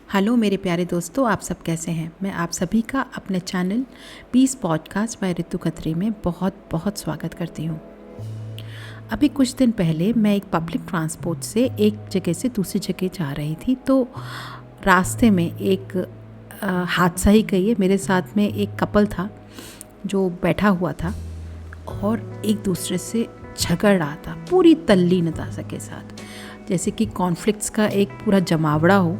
Hello मेरे प्यारे दोस्तों, आप सब कैसे हैं। मैं आप सभी का अपने चैनल पीस पॉडकास्ट बाय ऋतु खत्री में बहुत बहुत स्वागत करती हूँ। अभी कुछ दिन पहले मैं एक पब्लिक ट्रांसपोर्ट से एक जगह से दूसरी जगह जा रही थी, तो रास्ते में एक हादसा ही कहिए, मेरे साथ में एक कपल था जो बैठा हुआ था और एक दूसरे से झगड़ रहा था पूरी तल्लीनता के साथ, जैसे कि कॉन्फ्लिक्ट्स का एक पूरा जमावड़ा हो।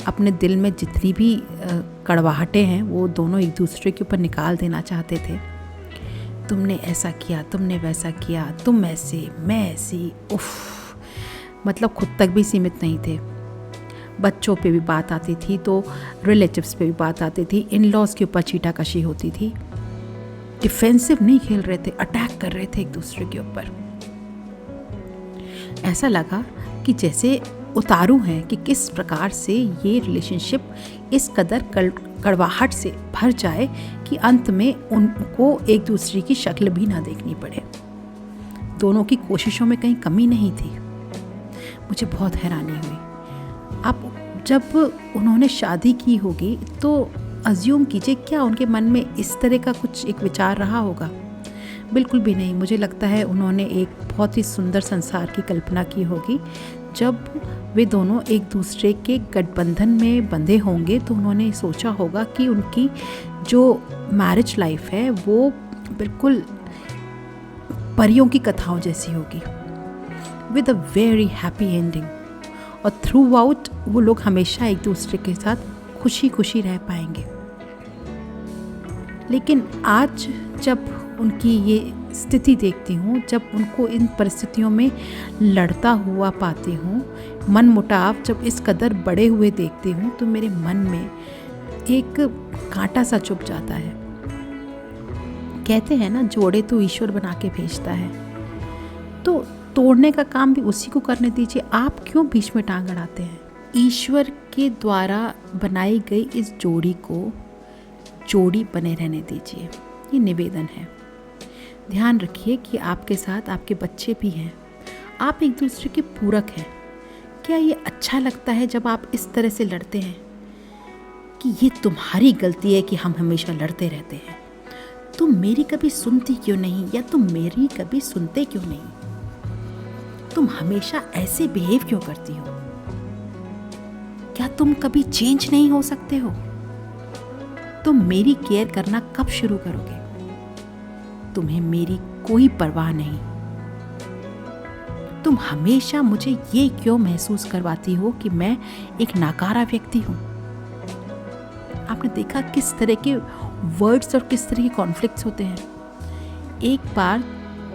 अपने दिल में जितनी भी कड़वाहटें हैं वो दोनों एक दूसरे के ऊपर निकाल देना चाहते थे। तुमने ऐसा किया, तुमने वैसा किया, तुम ऐसे, मैं ऐसी, उफ, मतलब खुद तक भी सीमित नहीं थे। बच्चों पे भी बात आती थी तो रिलेटिव्स पे भी बात आती थी, इन लॉज के ऊपर चीटाकशी होती थी। डिफेंसिव नहीं खेल रहे थे, अटैक कर रहे थे एक दूसरे के ऊपर। ऐसा लगा कि जैसे उतारू हैं कि किस प्रकार से ये रिलेशनशिप इस कदर कड़वाहट से भर जाए कि अंत में उनको एक दूसरे की शक्ल भी ना देखनी पड़े। दोनों की कोशिशों में कहीं कमी नहीं थी। मुझे बहुत हैरानी हुई। अब जब उन्होंने शादी की होगी तो अज्यूम कीजिए क्या उनके मन में इस तरह का कुछ एक विचार रहा होगा। बिल्कुल भी नहीं। मुझे लगता है उन्होंने एक बहुत ही सुंदर संसार की कल्पना की होगी। जब वे दोनों एक दूसरे के गठबंधन में बंधे होंगे तो उन्होंने सोचा होगा कि उनकी जो मैरिज लाइफ है वो बिल्कुल परियों की कथाओं जैसी होगी, with a very happy ending. और थ्रू आउट वो लोग हमेशा एक दूसरे के साथ खुशी खुशी रह पाएंगे। लेकिन आज जब उनकी ये स्थिति देखती हूँ, जब उनको इन परिस्थितियों में लड़ता हुआ पाती हूँ, मन मुटाव जब इस कदर बड़े हुए देखती हूँ, तो मेरे मन में एक कांटा सा चुभ जाता है। कहते हैं ना, जोड़े तो ईश्वर बना के भेजता है, तो तोड़ने का काम भी उसी को करने दीजिए। आप क्यों बीच में टांग अड़ाते हैं। ईश्वर के द्वारा बनाई गई इस जोड़ी को जोड़ी बने रहने दीजिए, ये निवेदन है। ध्यान रखिए कि आपके साथ आपके बच्चे भी हैं, आप एक दूसरे के पूरक हैं। क्या ये अच्छा लगता है जब आप इस तरह से लड़ते हैं कि ये तुम्हारी गलती है कि हम हमेशा लड़ते रहते हैं, तुम मेरी कभी सुनती क्यों नहीं, या तुम मेरी कभी सुनते क्यों नहीं, तुम हमेशा ऐसे बिहेव क्यों करती हो, क्या तुम कभी चेंज नहीं हो सकते हो, तुम मेरी केयर करना कब शुरू करोगे, तुम्हें मेरी कोई परवाह नहीं, तुम हमेशा मुझे ये क्यों महसूस करवाती हो कि मैं एक नाकारा व्यक्ति हूं। आपने देखा किस तरह के वर्ड्स और किस तरह के कॉन्फ्लिक्ट्स होते हैं। एक बार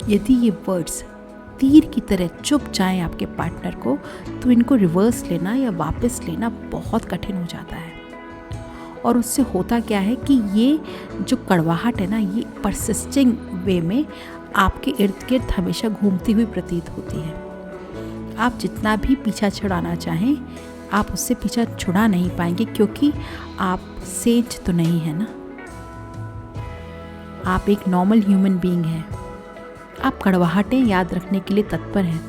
यदि ये वर्ड्स तीर की तरह चुभ जाएं आपके पार्टनर को, तो इनको रिवर्स लेना या वापस लेना बहुत कठिन हो जाता है। और उससे होता क्या है कि ये जो कड़वाहट है ना, ये परसिस्टिंग वे में आपके इर्द गिर्द हमेशा घूमती हुई प्रतीत होती है। आप जितना भी पीछा छुड़ाना चाहें, आप उससे पीछा छुड़ा नहीं पाएंगे, क्योंकि आप सेज तो नहीं है ना। आप एक नॉर्मल ह्यूमन बीइंग हैं। आप कड़वाहटें याद रखने के लिए तत्पर हैं,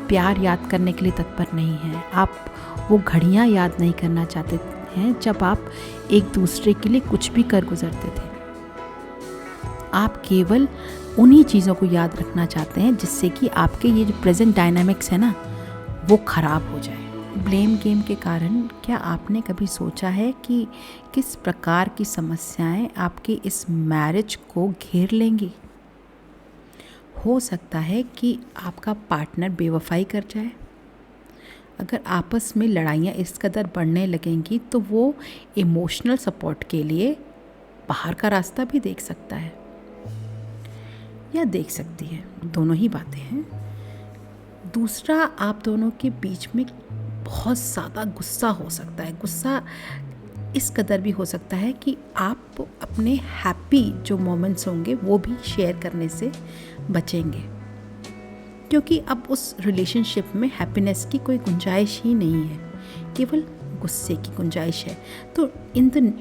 प्यार याद करने के लिए तत्पर नहीं हैं। आप वो घड़ियाँ याद नहीं करना चाहते हैं जब आप एक दूसरे के लिए कुछ भी कर गुजरते थे। आप केवल उन्हीं चीज़ों को याद रखना चाहते हैं जिससे कि आपके ये जो प्रेजेंट डायनामिक्स है ना, वो ख़राब हो जाए। ब्लेम गेम के कारण क्या आपने कभी सोचा है कि किस प्रकार की समस्याएं आपके इस मैरिज को घेर लेंगी। हो सकता है कि आपका पार्टनर बेवफाई कर जाए। अगर आपस में लड़ाइयाँ इस कदर बढ़ने लगेंगी तो वो इमोशनल सपोर्ट के लिए बाहर का रास्ता भी देख सकता है या देख सकती है, दोनों ही बातें हैं। दूसरा, आप दोनों के बीच में बहुत ज़्यादा गुस्सा हो सकता है। गुस्सा इस कदर भी हो सकता है कि आप अपने हैप्पी जो मोमेंट्स होंगे वो भी शेयर करने से बचेंगे, क्योंकि अब उस रिलेशनशिप में हैप्पीनेस की कोई गुंजाइश ही नहीं है, केवल गुस्से की गुंजाइश है। तो in the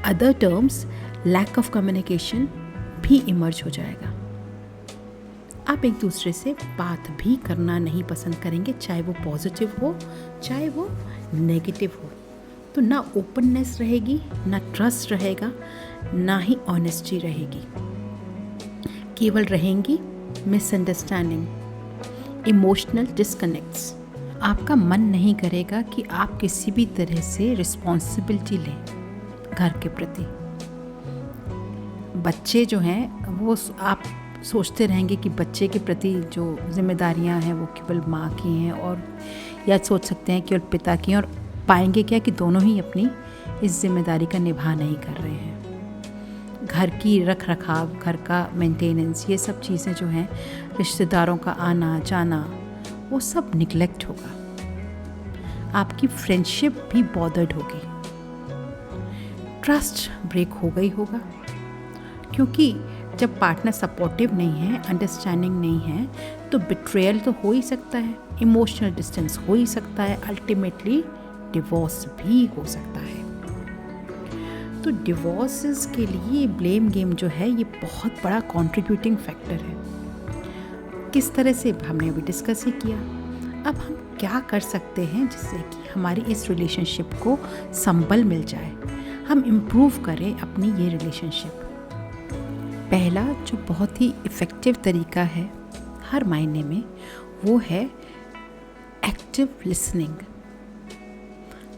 other terms lack of communication भी इमर्ज हो जाएगा। आप एक दूसरे से बात भी करना नहीं पसंद करेंगे, चाहे वो पॉजिटिव हो चाहे वो नेगेटिव हो। तो ना ओपननेस रहेगी, ना ट्रस्ट रहेगा, ना ही ऑनेस्टी रहेगी। केवल रहेंगी मिसअंडरस्टैंडिंग, इमोशनल डिस्कनेक्ट्स। आपका मन नहीं करेगा कि आप किसी भी तरह से रिस्पॉन्सिबिलिटी लें घर के प्रति। बच्चे जो हैं वो आप सोचते रहेंगे कि बच्चे के प्रति जो जिम्मेदारियां हैं वो केवल माँ की हैं, और या सोच सकते हैं केवल पिता की हैं, और पाएंगे क्या कि दोनों ही अपनी इस जिम्मेदारी का निभा नहीं कर रहे हैं। घर की रख रखाव, घर का मेंटेनेंस, ये सब चीज़ें जो हैं, रिश्तेदारों का आना जाना, वो सब निगलेक्ट होगा। आपकी फ्रेंडशिप भी बॉदर्ड होगी, ट्रस्ट ब्रेक होगा ही होगा, क्योंकि जब पार्टनर सपोर्टिव नहीं है, अंडरस्टैंडिंग नहीं है, तो बिट्रेयल तो हो ही सकता है, इमोशनल डिस्टेंस हो ही सकता है, अल्टीमेटली डिवोर्स भी हो सकता है। तो डिवोर्सेस के लिए ब्लेम गेम जो है ये बहुत बड़ा कंट्रीब्यूटिंग फैक्टर है। किस तरह से हमने अभी डिस्कस ही किया। अब हम क्या कर सकते हैं जिससे कि हमारी इस रिलेशनशिप को संबल मिल जाए, हम इम्प्रूव करें अपनी ये रिलेशनशिप। पहला जो बहुत ही इफ़ेक्टिव तरीका है हर मायने में, वो है एक्टिव लिसनिंग।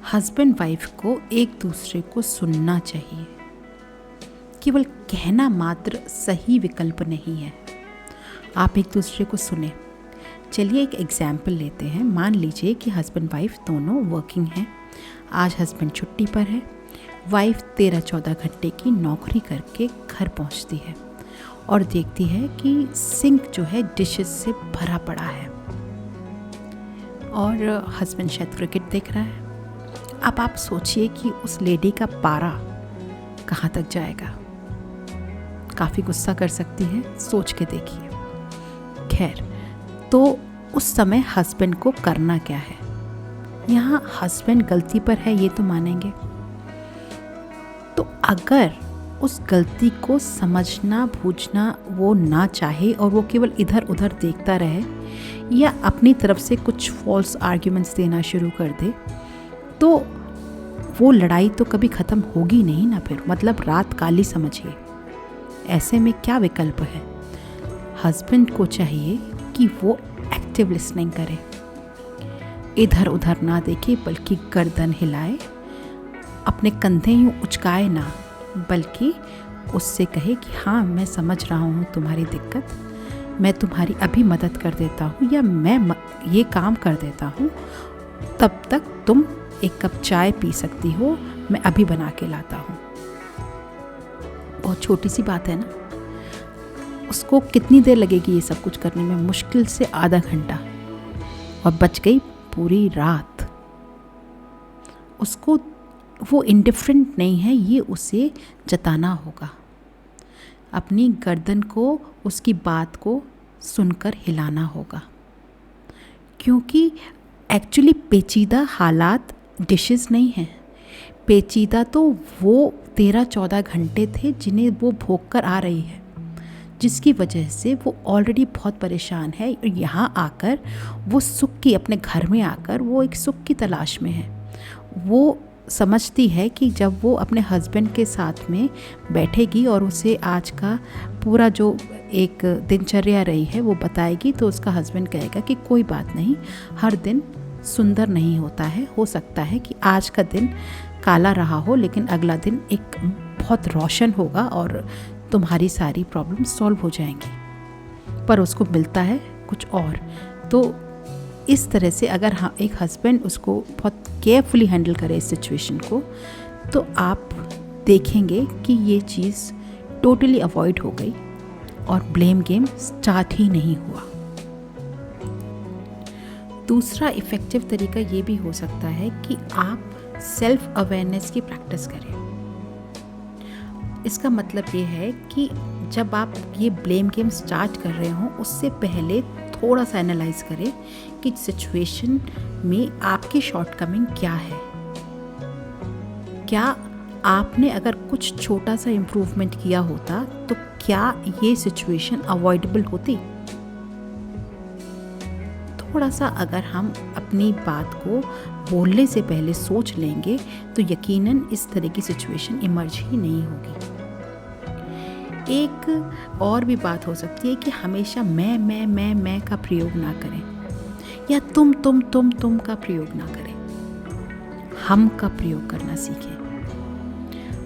हस्बैंड वाइफ को एक दूसरे को सुनना चाहिए, केवल कहना मात्र सही विकल्प नहीं है। आप एक दूसरे को सुने। चलिए एक एग्जाम्पल लेते हैं। मान लीजिए कि हस्बैंड वाइफ दोनों वर्किंग हैं। आज हस्बैंड छुट्टी पर है, वाइफ 13-14 घंटे की नौकरी करके घर पहुंचती है और देखती है कि सिंक जो है डिशेस से भरा पड़ा है और हस्बैंड शायद क्रिकेट देख रहा है। अब आप सोचिए कि उस लेडी का पारा कहाँ तक जाएगा। काफ़ी गुस्सा कर सकती है, सोच के देखिए। खैर, तो उस समय हस्बैंड को करना क्या है? यहाँ हस्बैंड गलती पर है ये तो मानेंगे। तो अगर उस गलती को समझना बूझना वो ना चाहे और वो केवल इधर उधर देखता रहे या अपनी तरफ से कुछ फॉल्स आर्ग्यूमेंट्स देना शुरू कर दे, तो वो लड़ाई तो कभी ख़त्म होगी नहीं ना। फिर मतलब रात काली समझिए। ऐसे में क्या विकल्प है? हस्बैंड को चाहिए कि वो एक्टिव लिसनिंग करे, इधर उधर ना देखे बल्कि गर्दन हिलाए, अपने कंधे यूँ उचकाए ना, बल्कि उससे कहे कि हाँ मैं समझ रहा हूँ तुम्हारी दिक्कत, मैं तुम्हारी अभी मदद कर देता हूँ या मैं ये काम कर देता हूँ, तब तक तुम एक कप चाय पी सकती हो, मैं अभी बना के लाता हूँ। बहुत छोटी सी बात है ना। उसको कितनी देर लगेगी ये सब कुछ करने में? मुश्किल से आधा घंटा, और बच गई पूरी रात। उसको वो इंडिफरेंट नहीं है, ये उसे जताना होगा। अपनी गर्दन को, उसकी बात को सुनकर हिलाना होगा, क्योंकि एक्चुअली पेचीदा हालात डिशेस नहीं हैं। पेचीदा तो वो 13-14 घंटे थे जिन्हें वो भोग कर आ रही है, जिसकी वजह से वो ऑलरेडी बहुत परेशान है। और यहाँ आकर वो सुख की, अपने घर में आकर वो एक सुख की तलाश में है। वो समझती है कि जब वो अपने हस्बैंड के साथ में बैठेगी और उसे आज का पूरा जो एक दिनचर्या रही है वो बताएगी, तो उसका हस्बैंड कहेगा कि कोई बात नहीं, हर दिन सुंदर नहीं होता है, हो सकता है कि आज का दिन काला रहा हो लेकिन अगला दिन एक बहुत रोशन होगा और तुम्हारी सारी प्रॉब्लम सॉल्व हो जाएंगी। पर उसको मिलता है कुछ और। तो इस तरह से अगर हाँ एक हस्बैंड उसको बहुत केयरफुली हैंडल करे इस सिचुएशन को, तो आप देखेंगे कि ये चीज़ टोटली अवॉइड हो गई और ब्लेम गेम स्टार्ट ही नहीं हुआ। दूसरा इफ़ेक्टिव तरीका ये भी हो सकता है कि आप सेल्फ अवेयरनेस की प्रैक्टिस करें। इसका मतलब ये है कि जब आप ये ब्लेम गेम स्टार्ट कर रहे हो, उससे पहले थोड़ा सा एनालाइज करें कि सिचुएशन में आपकी शॉर्टकमिंग क्या है। क्या आपने अगर कुछ छोटा सा इम्प्रूवमेंट किया होता तो क्या ये सिचुएशन अवॉइडेबल होती? थोड़ा सा अगर हम अपनी बात को बोलने से पहले सोच लेंगे तो यकीनन इस तरह की सिचुएशन इमर्ज ही नहीं होगी। एक और भी बात हो सकती है कि हमेशा मैं का प्रयोग ना करें, या तुम का प्रयोग ना करें, हम का प्रयोग करना सीखें।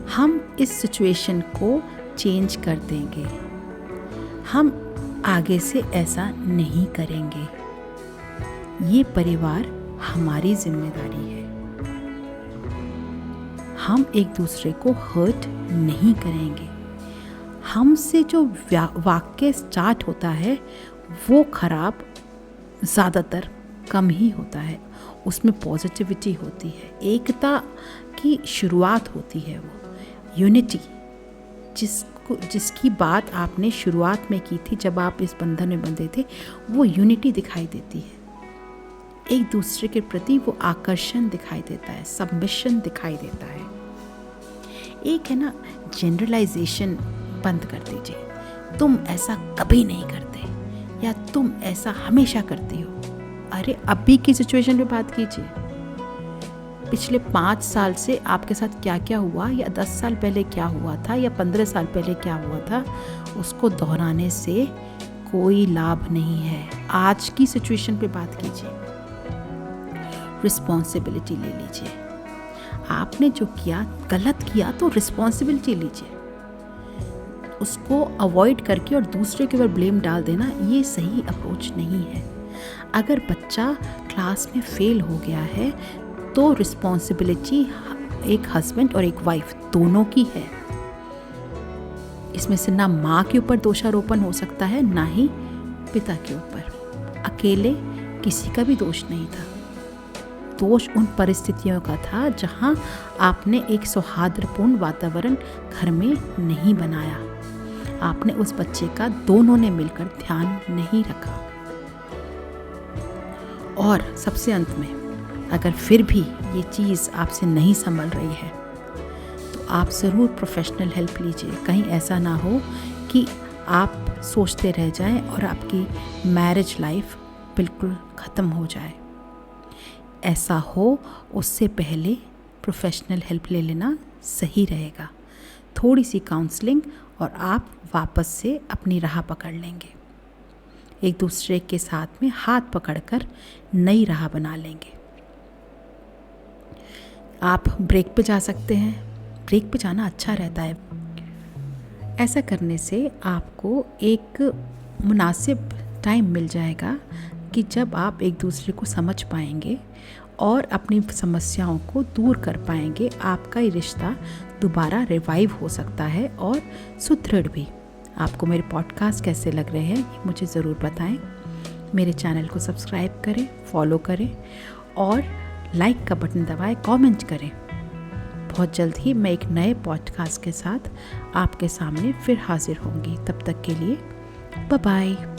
हम इस सिचुएशन को चेंज कर देंगे, हम आगे से ऐसा नहीं करेंगे, ये परिवार हमारी जिम्मेदारी है। हम एक दूसरे को हर्ट नहीं करेंगे। हमसे जो वाक्य स्टार्ट होता है वो खराब ज़्यादातर कम ही होता है, उसमें पॉजिटिविटी होती है, एकता की शुरुआत होती है, वो यूनिटी जिसकी बात आपने शुरुआत में की थी जब आप इस बंधन में बंधे थे, वो यूनिटी दिखाई देती है। एक दूसरे के प्रति वो आकर्षण दिखाई देता है, सबमिशन दिखाई देता है। एक है ना, जनरलाइजेशन बंद कर दीजिए, तुम ऐसा कभी नहीं करते या तुम ऐसा हमेशा करती हो। अरे अभी की सिचुएशन पे बात कीजिए, पिछले 5 साल से आपके साथ क्या क्या हुआ, या 10 साल पहले क्या हुआ था, या 15 साल पहले क्या हुआ था, उसको दोहराने से कोई लाभ नहीं है। आज की सिचुएशन पे बात कीजिए, रिस्पॉन्सिबिलिटी ले लीजिए। आपने जो किया गलत किया तो रिस्पॉन्सिबिलिटी लीजिए। उसको अवॉइड करके और दूसरे के ऊपर ब्लेम डाल देना, ये सही अप्रोच नहीं है। अगर बच्चा क्लास में फेल हो गया है तो रिस्पॉन्सिबिलिटी एक हस्बैंड और एक वाइफ दोनों की है। इसमें से ना माँ के ऊपर दोषारोपण हो सकता है, ना ही पिता के ऊपर। अकेले किसी का भी दोष नहीं था, दोष उन परिस्थितियों का था जहाँ आपने एक सौहार्दपूर्ण वातावरण घर में नहीं बनाया। आपने उस बच्चे का दोनों ने मिलकर ध्यान नहीं रखा। और सबसे अंत में, अगर फिर भी ये चीज़ आपसे नहीं संभल रही है तो आप ज़रूर प्रोफेशनल हेल्प लीजिए। कहीं ऐसा ना हो कि आप सोचते रह जाएं और आपकी मैरिज लाइफ बिल्कुल ख़त्म हो जाए। ऐसा हो उससे पहले प्रोफेशनल हेल्प ले लेना सही रहेगा। थोड़ी सी काउंसलिंग और आप वापस से अपनी राह पकड़ लेंगे, एक दूसरे के साथ में हाथ पकड़कर नई राह बना लेंगे। आप ब्रेक पे जा सकते हैं, ब्रेक पे जाना अच्छा रहता है। ऐसा करने से आपको एक मुनासिब टाइम मिल जाएगा कि जब आप एक दूसरे को समझ पाएंगे और अपनी समस्याओं को दूर कर पाएंगे। आपका ये रिश्ता दोबारा रिवाइव हो सकता है और सुदृढ़ भी। आपको मेरे पॉडकास्ट कैसे लग रहे हैं ये मुझे ज़रूर बताएं। मेरे चैनल को सब्सक्राइब करें, फॉलो करें और लाइक का बटन दबाएं, कमेंट करें। बहुत जल्द ही मैं एक नए पॉडकास्ट के साथ आपके सामने फिर हाजिर होंगी। तब तक के लिए बाय बाय।